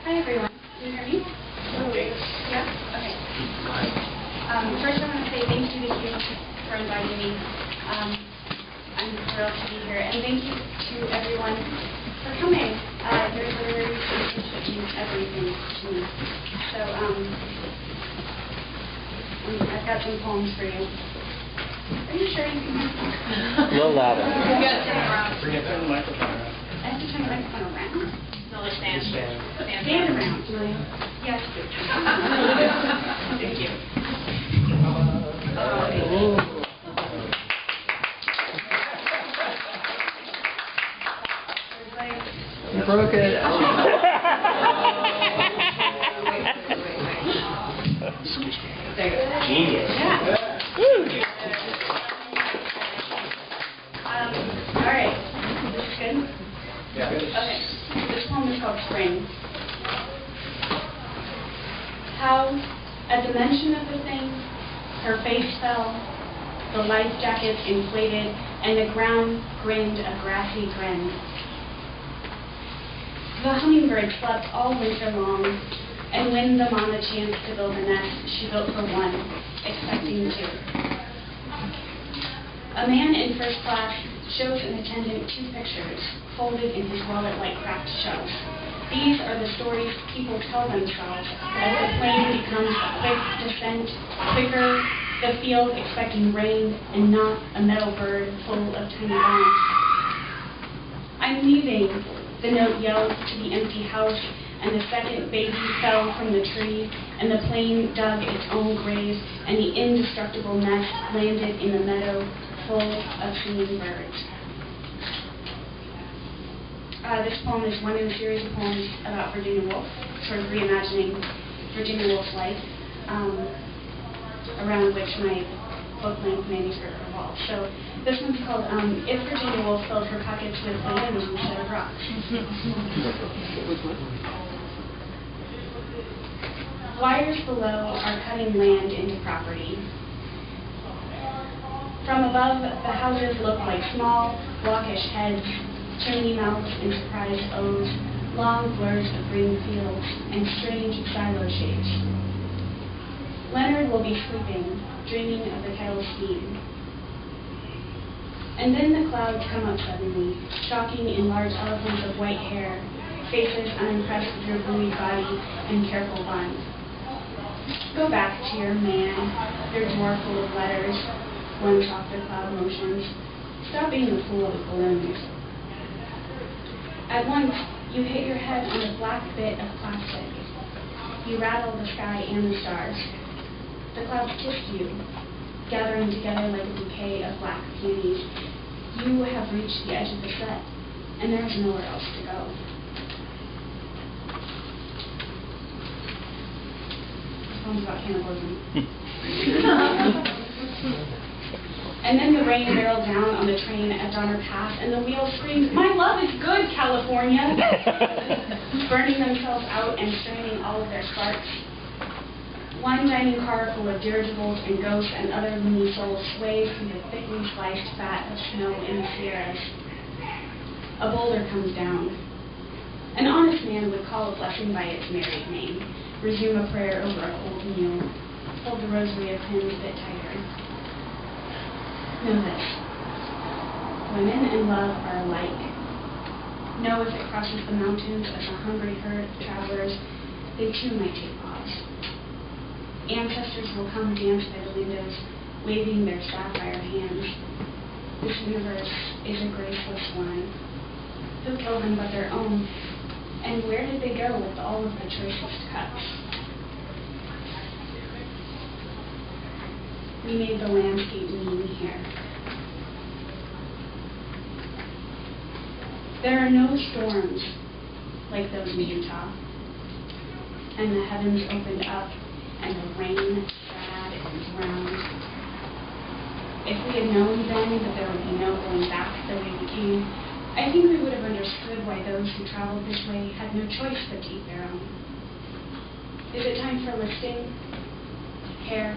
Hi everyone. Can you hear me? Yeah? Okay. First I want to say thank you to you for inviting me. I'm thrilled to be here. And thank you to everyone for coming. Your literary relationship means everything to me. So I've got some poems for you. Are you sure you can hear me? A little louder. You got to turn around. Bring it to the microphone around. I have to turn the microphone around? No, like stand. Stand around. Yes. Thank you. You broke it. Genius. Yeah. All right. This is good? Yeah. Okay. This poem is called Spring. How, at the mention of the thing, her face fell, the life jacket inflated, and the ground grinned a grassy grin. The hummingbird slept all winter long, and when the mama chanced to build a nest, she built for one, expecting two. A man in first class shows an attendant 2 pictures, folded in his wallet-like craft shelf. These are the stories people tell themselves as the plane becomes a quick descent, quicker, the field expecting rain and not a metal bird full of tiny bombs. I'm leaving, the note yelled to the empty house, and the second baby fell from the tree, and the plane dug its own grave, and the indestructible nest landed in the meadow full of singing birds. This poem is one in a series of poems about Virginia Woolf, sort of reimagining Virginia Woolf's life, around which my book-length manuscript revolves. So this one's called If Virginia Woolf Filled Her Pockets with Bananas Instead of Rocks. Wires below are cutting land into property. From above, the houses look like small, blockish heads, chimney mouths and surprised O's, long blurs of green fields, and strange silo shapes. Leonard will be sleeping, dreaming of the kettle's steam. And then the clouds come up suddenly, stalking in large elephants of white hair, faces unimpressed with your bluey body and careful bun. Go back to your man, your drawer full of letters, one softer cloud motions. Stop being the fool with balloons. At once, you hit your head on a black bit of plastic. You rattle the sky and the stars. The clouds kiss you, gathering together like a bouquet of black peonies. You have reached the edge of the set, and there is nowhere else to go. This one's about cannibalism. And then the rain barreled down on the train at Donner Pass, and the wheels screamed, "My love is good, California!" burning themselves out and straining all of their sparks. One dining car full of dirigibles and ghosts and other loony souls sways through the thickly sliced fat of snow in the Sierras. A boulder comes down. An honest man would call a blessing by its married name, resume a prayer over a cold meal, hold the rosary of hymns a bit tighter. Know this. Women and love are alike. Know if it crosses the mountains as a hungry herd of travelers, they too might take pause. Ancestors will come dance by the windows, waving their sapphire hands. This universe is a graceless line. Who killed them but their own? And where did they go with all of the choicest cuts? We made the landscape mean here. There are no storms like those in Utah. And the heavens opened up, and the rain sad and drowned. If we had known then that there would be no going back the way we came, I think we would have understood why those who traveled this way had no choice but to eat their own. Is it time for listing? Hair?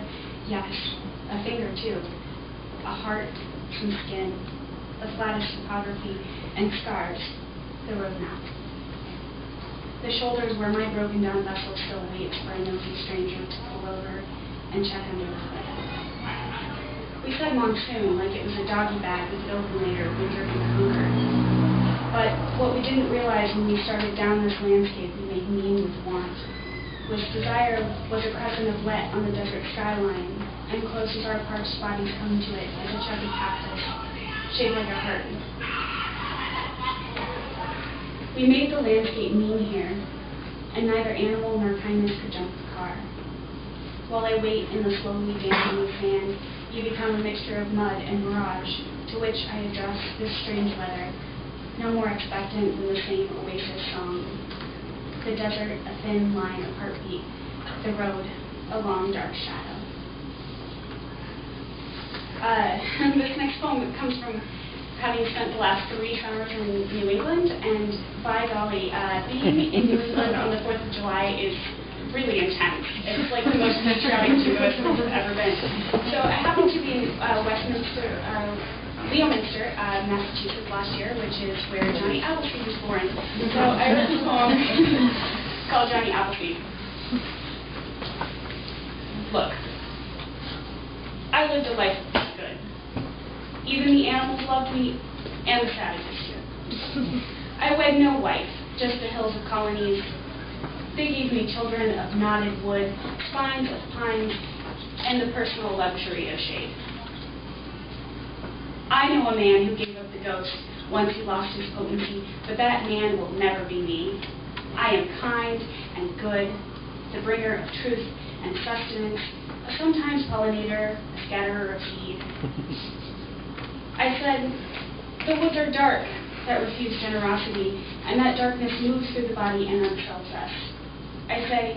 Yes. A finger, too. A heart, some skin, the flattest topography, and scars, the roadmap. the shoulders where my broken down vessel still waits for a nosy stranger to pull over and check under the hood. We said monsoon like it was a doggy bag we could open later, winter can conquer. But what we didn't realize when we started down this landscape we made mean with warmth, which desire was a crescent of wet on the desert skyline, and close as our parched bodies come to it like a chubby cactus, shaped like a heart. We made the landscape mean here, and neither animal nor kindness could jump the car. While I wait in the slowly dancing sand, you become a mixture of mud and mirage, to which I address this strange weather, no more expectant than the same oasis song. The desert, a thin line of heartbeat, the road, a long dark shadow. This next poem comes from having spent the last 3 summers in New England, and by golly, being in New England on the 4th of July is really intense. It's like the most patriotic Judaism I've ever been. So I happened to be in Westminster, Behm-Steinberg, Massachusetts last year, which is where Johnny Appleseed was born. So I wrote a poem called Johnny Appleseed. Look, I lived a life that was good. Even the animals loved me, and the savages too. I wed no wife, just the hills of colonies. They gave me children of knotted wood, spines of pines, and the personal luxury of shade. I know a man who gave up the ghost once he lost his potency, but that man will never be me. I am kind and good, the bringer of truth and sustenance, a sometimes pollinator, a scatterer of seed. I said, the woods are dark, that refuse generosity, and that darkness moves through the body and unselves us. I say,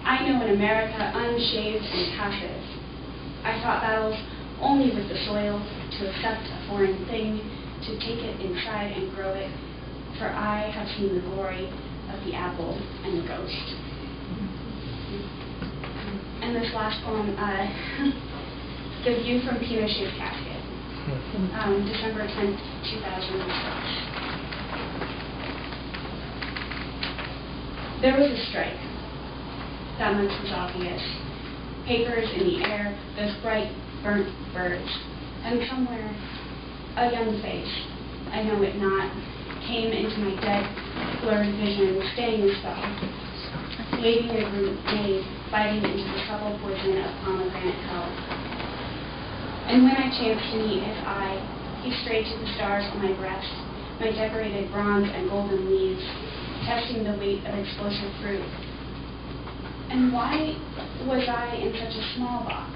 I know an America unshaved and passive. I fought battles only with the soil, to accept a foreign thing, to take it inside and grow it, for I have seen the glory of the apple and the ghost. And this last poem, The View from Pinochet's Casket. December 10th, 2006. There was a strike. That much was obvious. Papers in the air, those bright, burnt birds. And somewhere, a young face, I know it not, came into my dead, blurred vision, staying a spell, waving a grenade, biting into the subtle poison of pomegranate hell. And when I chanced to meet his eye, he strayed to the stars on my breast, my decorated bronze and golden leaves, testing the weight of explosive fruit. And why was I in such a small box,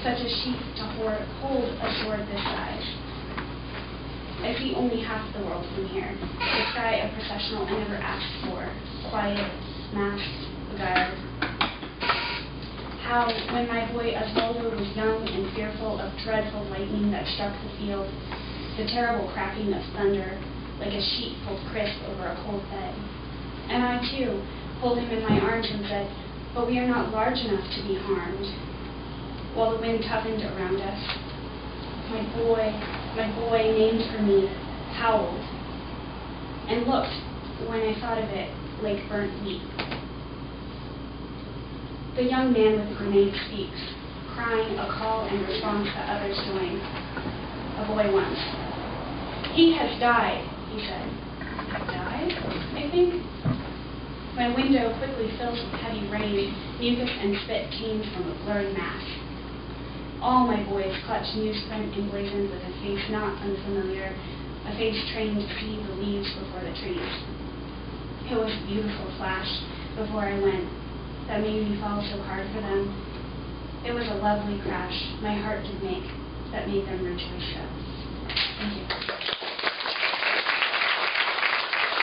such a sheath to hold a sword this size? I see only half the world from here, the sky a processional I never asked for, quiet, masked, beguiled. How, when my boy Osvaldo was young and fearful of dreadful lightning that struck the field, the terrible cracking of thunder, like a sheet pulled crisp over a cold bed. And I, too, pulled him in my arms and said, but we are not large enough to be harmed. While the wind toughened around us, my boy named for me, howled, and looked, when I thought of it, like burnt wheat. The young man with the grenade speaks, crying a call and response to others join. A boy once. He has died, he said. Died, I think? My window quickly fills with heavy rain, mucus and spit came from a blurry mass. All my boys clutch newsprint emblazoned with a face not unfamiliar, a face trained to see the leaves before the trees. It was a beautiful flash before I went that made me fall so hard for them. It was a lovely crash my heart did make that made them rejoice so. Thank you.